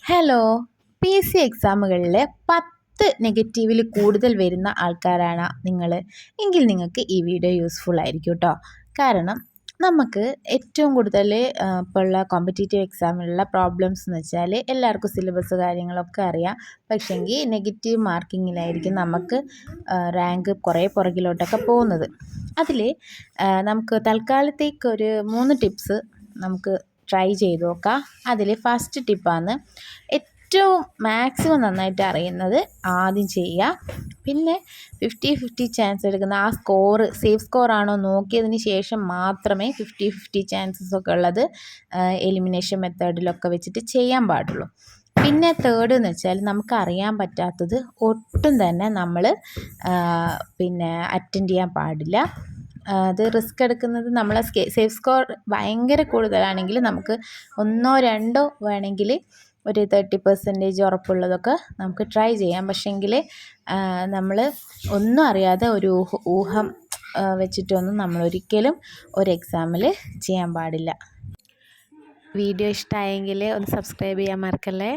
Hello. PSC എക്സാമുകളിൽ 10 നെഗറ്റീവിൽ കൂടുതൽ വരുന്ന ആൾക്കാരാണ് നിങ്ങൾ എങ്കിൽ നിങ്ങൾക്ക് ഈ വീഡിയോ യൂസ്ഫുൾ ആയിരിക്കും കേട്ടോ. കാരണം നമുക്ക് ഏറ്റവും കൂടുതൽ ഇപ്പോൾ ഉള്ള കോമ്പറ്റേറ്റീവ് എക്സാമിലുള്ള പ്രോബ്ലംസ് എന്ന് വെച്ചാൽ എല്ലാവർക്കും സിലബസ് കാര്യങ്ങളൊക്കെ അറിയാം. പക്ഷേങ്കിൽ നെഗറ്റീവ് മാർക്കിങ്ങിലായിരിക്കും നമുക്ക് റാങ്ക് കുറേ പുറകിലോട്ടൊക്കെ പോകുന്നത്. അതിൽ നമുക്ക് തൽക്കാലത്തേക്കൊരു 3 ടിപ്സ് നമുക്ക് ട്രൈ ചെയ്ത് നോക്കാം. അതിൽ ഫസ്റ്റ് ടിപ്പാണ് ഏറ്റവും മാക്സിമം നന്നായിട്ട് അറിയുന്നത് ആദ്യം ചെയ്യുക. പിന്നെ 50-50 ചാൻസ് എടുക്കുന്ന ആ സ്കോറ് സേഫ് സ്കോറാണോ നോക്കിയതിന് ശേഷം മാത്രമേ 50-50 ചാൻസസ് ഒക്കെ ഉള്ളത് എലിമിനേഷൻ മെത്തേഡിലൊക്കെ വെച്ചിട്ട് ചെയ്യാൻ പാടുള്ളൂ. പിന്നെ തേർഡ് എന്ന് വെച്ചാൽ നമുക്കറിയാൻ പറ്റാത്തത് ഒട്ടും തന്നെ നമ്മൾ അറ്റൻഡ് ചെയ്യാൻ പാടില്ല. അത് റിസ്ക് എടുക്കുന്നത് നമ്മളെ സേഫ് സ്കോർ ഭയങ്കര കൂടുതലാണെങ്കിൽ നമുക്ക് 1-2 വേണമെങ്കിൽ ഒരു 30% ഉറപ്പുള്ളതൊക്കെ നമുക്ക് ട്രൈ ചെയ്യാം. പക്ഷേങ്കിൽ നമ്മൾ ഒന്നും അറിയാതെ ഒരു ഊഹം വെച്ചിട്ടൊന്നും നമ്മളൊരിക്കലും ഒരു എക്സാമിൽ ചെയ്യാൻ പാടില്ല. വീഡിയോ ഇഷ്ടമായെങ്കിൽ ഒന്ന് സബ്സ്ക്രൈബ് ചെയ്യാൻ മറക്കല്ലേ.